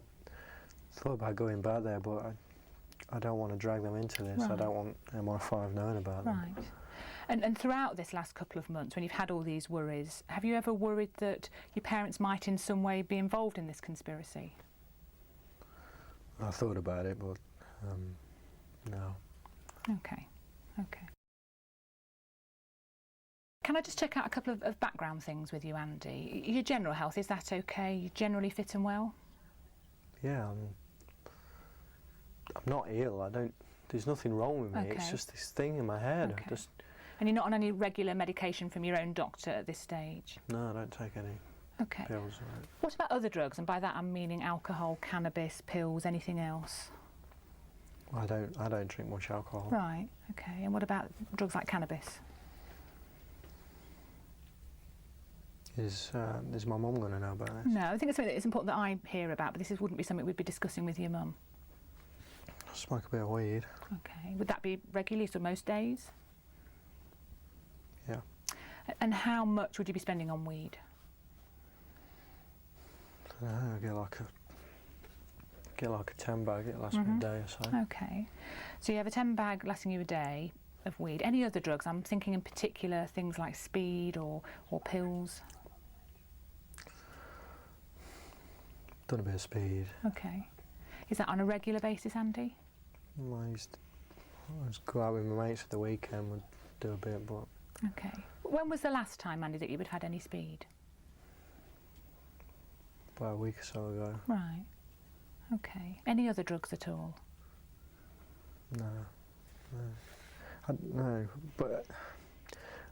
thought about going back there, but I don't want to drag them into this. Right. I don't want MI5 knowing about them. Right. And throughout this last couple of months, when you've had all these worries, have you ever worried that your parents might in some way be involved in this conspiracy? I thought about it, but no. Okay, okay. Can I just check out a couple of background things with you, Andy? Your general health, is that okay? You generally fit and well? Yeah, I'm not ill. There's nothing wrong with me. Okay. It's just this thing in my head. Okay. And you're not on any regular medication from your own doctor at this stage? No, I don't take any okay. pills. What about other drugs? And by that I'm meaning alcohol, cannabis, pills, anything else? I don't drink much alcohol. Right, okay. And what about drugs like cannabis? Is my mum going to know about this? No, I think it's something that it's important that I hear about, but this wouldn't be something we'd be discussing with your mum. I smoke a bit of weed. Okay. Would that be regularly, so most days? Yeah. And how much would you be spending on weed? I don't know, get like a 10 bag, it lasts me a day or so. Okay. So you have a 10 bag lasting you a day of weed. Any other drugs? I'm thinking in particular things like speed or pills. Done a bit of speed. Okay. Is that on a regular basis, Andy? I used to go out with my mates at the weekend, would do a bit, but... Okay. When was the last time, Andy, that you would have had any speed? About a week or so ago. Right. Okay. Any other drugs at all? No. No, but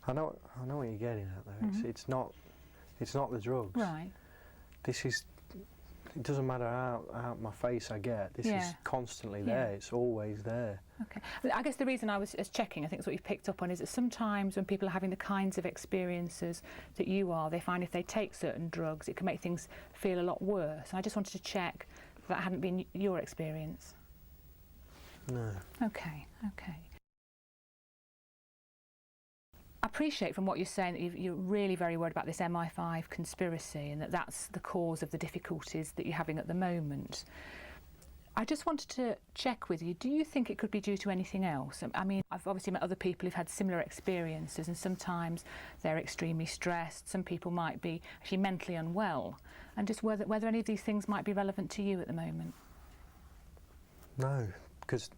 I know what you're getting at though. It's not the drugs. Right. This is. It doesn't matter how my face I get. This is constantly there. It's always there. Okay. I guess the reason I was checking, I think it's what you've picked up on, is that sometimes when people are having the kinds of experiences that you are, they find if they take certain drugs, it can make things feel a lot worse. And I just wanted to check that hadn't been your experience. No. Okay. Okay. I appreciate from what you're saying that you're really very worried about this MI5 conspiracy and that that's the cause of the difficulties that you're having at the moment. I just wanted to check with you, do you think it could be due to anything else? I mean, I've obviously met other people who've had similar experiences and sometimes they're extremely stressed, some people might be actually mentally unwell, and just whether any of these things might be relevant to you at the moment. No, because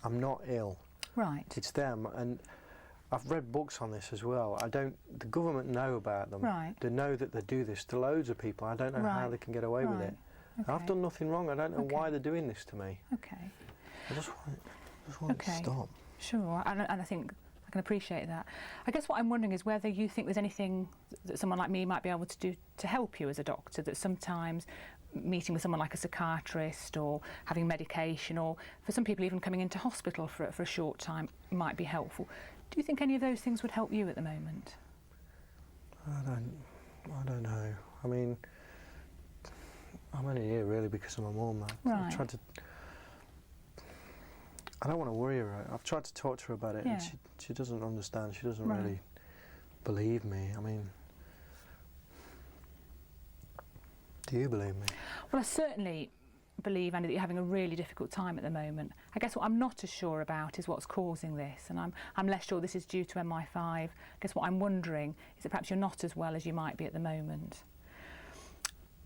I'm not ill. Right. It's them, and I've read books on this as well. The government know about them. Right. They know that they do this to loads of people. I don't know how they can get away with it. Okay. I've done nothing wrong. I don't know why they're doing this to me. Okay. I just want it to stop. Sure, and I think I can appreciate that. I guess what I'm wondering is whether you think there's anything that someone like me might be able to do to help you as a doctor, that sometimes meeting with someone like a psychiatrist or having medication, or for some people even coming into hospital for a short time might be helpful. Do you think any of those things would help you at the moment? I don't know. I mean, I'm only here really because of my mum. Right. I don't want to worry her. I've tried to talk to her about it, and she doesn't understand. She doesn't really believe me. I mean, do you believe me? Well, I certainly believe, Andy, that you're having a really difficult time at the moment. I guess what I'm not as sure about is what's causing this, and I'm less sure this is due to MI5. I guess what I'm wondering is that perhaps you're not as well as you might be at the moment.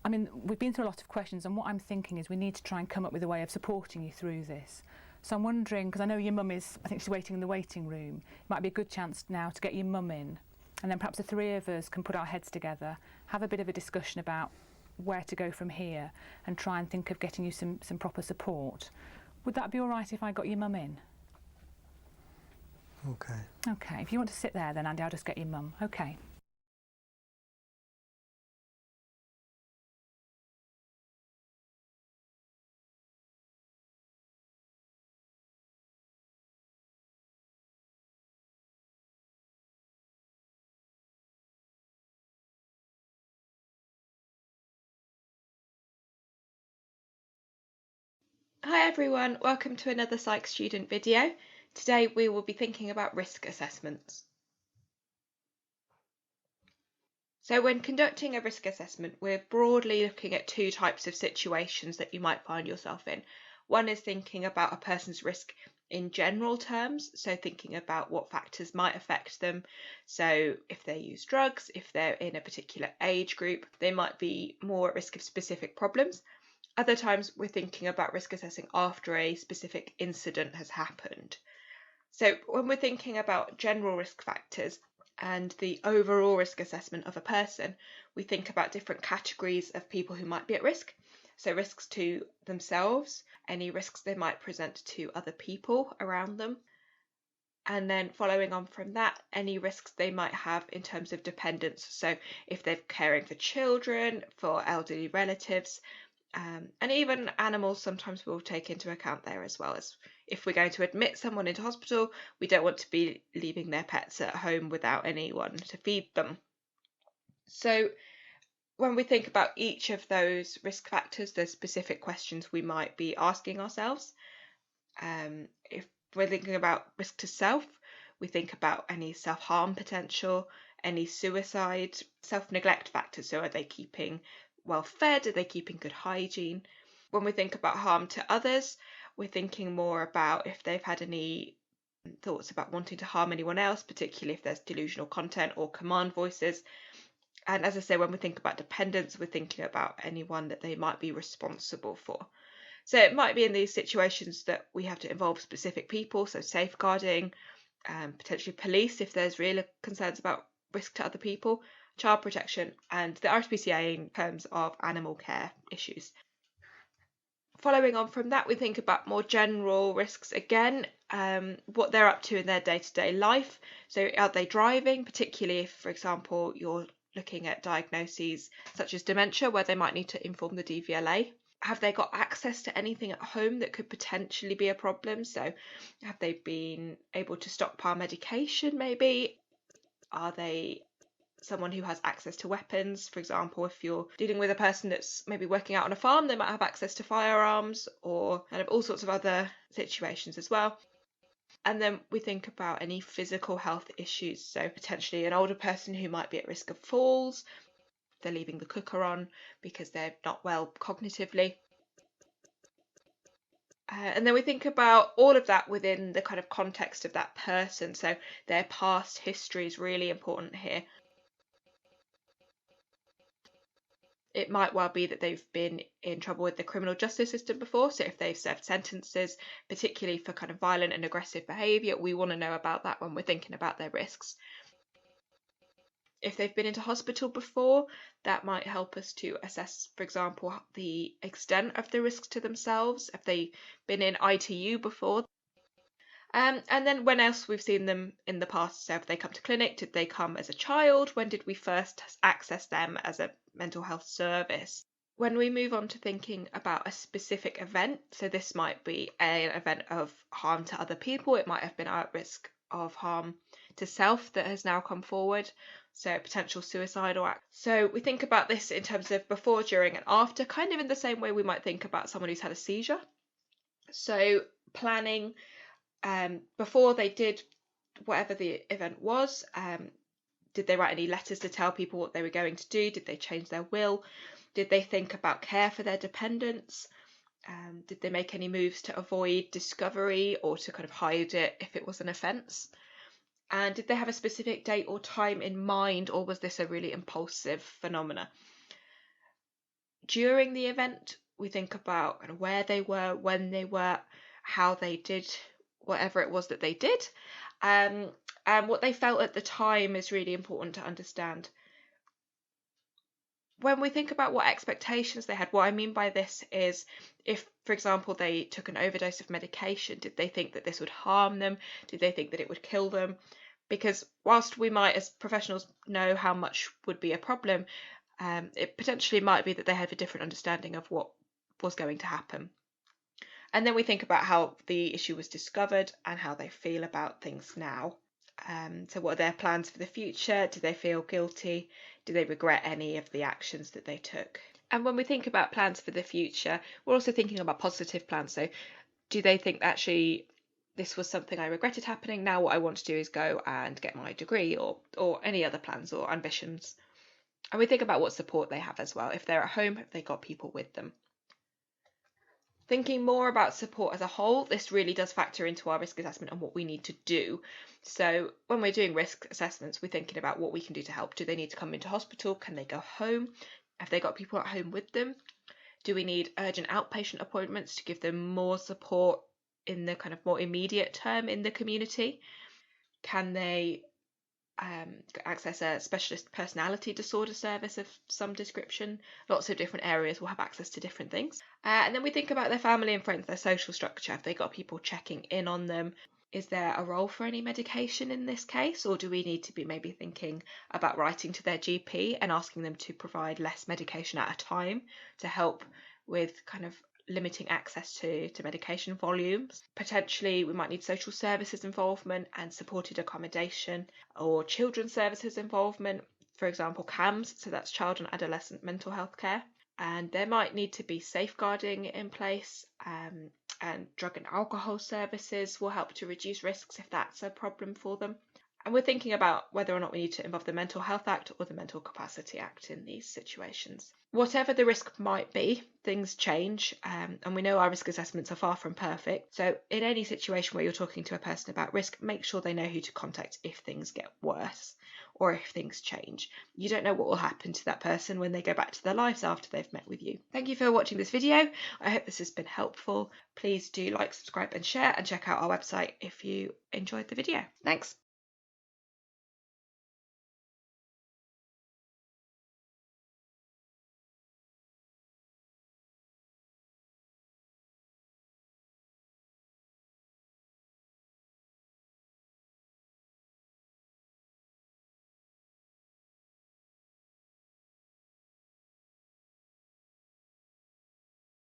I mean, we've been through a lot of questions, and what I'm thinking is we need to try and come up with a way of supporting you through this. So I'm wondering, because I know your mum is, I think she's waiting in the waiting room, it might be a good chance now to get your mum in, and then perhaps the three of us can put our heads together, have a bit of a discussion about where to go from here, and try and think of getting you some proper support. Would that be all right if I got your mum in? Okay. Okay, if you want to sit there then, Andy, I'll just get your mum. Okay. Hi everyone, welcome to another Psych student video. Today we will be thinking about risk assessments. So when conducting a risk assessment, we're broadly looking at two types of situations that you might find yourself in. One is thinking about a person's risk in general terms, so thinking about what factors might affect them. So if they use drugs, if they're in a particular age group, they might be more at risk of specific problems. Other times we're thinking about risk assessing after a specific incident has happened. So when we're thinking about general risk factors and the overall risk assessment of a person, we think about different categories of people who might be at risk. So risks to themselves, any risks they might present to other people around them. And then following on from that, any risks they might have in terms of dependence. So if they're caring for children, for elderly relatives, and even animals sometimes we'll take into account there, as well as if we're going to admit someone into hospital, we don't want to be leaving their pets at home without anyone to feed them. So when we think about each of those risk factors, there's specific questions we might be asking ourselves. If we're thinking about risk to self, we think about any self-harm potential, any suicide, self-neglect factors. So are they keeping well fed? Are they keeping good hygiene? When we think about harm to others, we're thinking more about if they've had any thoughts about wanting to harm anyone else, particularly if there's delusional content or command voices. And as I say, when we think about dependence, we're thinking about anyone that they might be responsible for. So it might be in these situations that we have to involve specific people, so safeguarding, potentially police if there's real concerns about risk to other people, child protection, and the RSPCA in terms of animal care issues. Following on from that, we think about more general risks again, what they're up to in their day-to-day life. So are they driving, particularly if, for example, you're looking at diagnoses such as dementia, where they might need to inform the DVLA. Have they got access to anything at home that could potentially be a problem? So have they been able to stockpile medication maybe? Are they someone who has access to weapons? For example, if you're dealing with a person that's maybe working out on a farm, they might have access to firearms, or kind of all sorts of other situations as well. And then we think about any physical health issues, so potentially an older person who might be at risk of falls, they're leaving the cooker on because they're not well cognitively. And then we think about all of that within the kind of context of that person, so their past history is really important here. It might well be that they've been in trouble with the criminal justice system before, so if they've served sentences, particularly for kind of violent and aggressive behaviour, we want to know about that when we're thinking about their risks. If they've been into hospital before, that might help us to assess, for example, the extent of the risks to themselves. Have they been in ITU before? And then when else we've seen them in the past. So have they come to clinic? Did they come as a child? When did we first access them as a mental health service? When we move on to thinking about a specific event, so this might be an event of harm to other people, it might have been at risk of harm to self that has now come forward, so potential suicidal act. So we think about this in terms of before, during and after, kind of in the same way we might think about someone who's had a seizure. So planning before they did whatever the event was, did they write any letters to tell people what they were going to do? Did they change their will? Did they think about care for their dependents? Did they make any moves to avoid discovery or to kind of hide it if it was an offence? And did they have a specific date or time in mind, or was this a really impulsive phenomena? During the event, we think about kind of where they were, when they were, how they did whatever it was that they did. And what they felt at the time is really important to understand. When we think about what expectations they had, what I mean by this is if, for example, they took an overdose of medication, did they think that this would harm them? Did they think that it would kill them? Because whilst we might, as professionals, know how much would be a problem, it potentially might be that they have a different understanding of what was going to happen. And then we think about how the issue was discovered and how they feel about things now. So what are their plans for the future? Do they feel guilty? Do they regret any of the actions that they took? And when we think about plans for the future, we're also thinking about positive plans. So do they think actually this was something I regretted happening, now what I want to do is go and get my degree, or any other plans or ambitions? And we think about what support they have as well. If they're at home, have they got people with them? Thinking more about support as a whole, this really does factor into our risk assessment and what we need to do. So when we're doing risk assessments, we're thinking about what we can do to help. Do they need to come into hospital? Can they go home? Have they got people at home with them? Do we need urgent outpatient appointments to give them more support in the kind of more immediate term in the community? Can they access a specialist personality disorder service of some description? Lots of different areas will have access to different things. And then we think about their family and friends, their social structure. Have they got people checking in on them? Is there a role for any medication in this case, or do we need to be maybe thinking about writing to their GP and asking them to provide less medication at a time to help with kind of limiting access to medication volumes? Potentially we might need social services involvement and supported accommodation, or children's services involvement, for example CAMS, so that's child and adolescent mental health care. And there might need to be safeguarding in place, and drug and alcohol services will help to reduce risks if that's a problem for them. And we're thinking about whether or not we need to involve the Mental Health Act or the Mental Capacity Act in these situations. Whatever the risk might be, things change, and we know our risk assessments are far from perfect. So in any situation where you're talking to a person about risk, make sure they know who to contact if things get worse or if things change. You don't know what will happen to that person when they go back to their lives after they've met with you. Thank you for watching this video. I hope this has been helpful. Please do like, subscribe and share, and check out our website if you enjoyed the video. Thanks.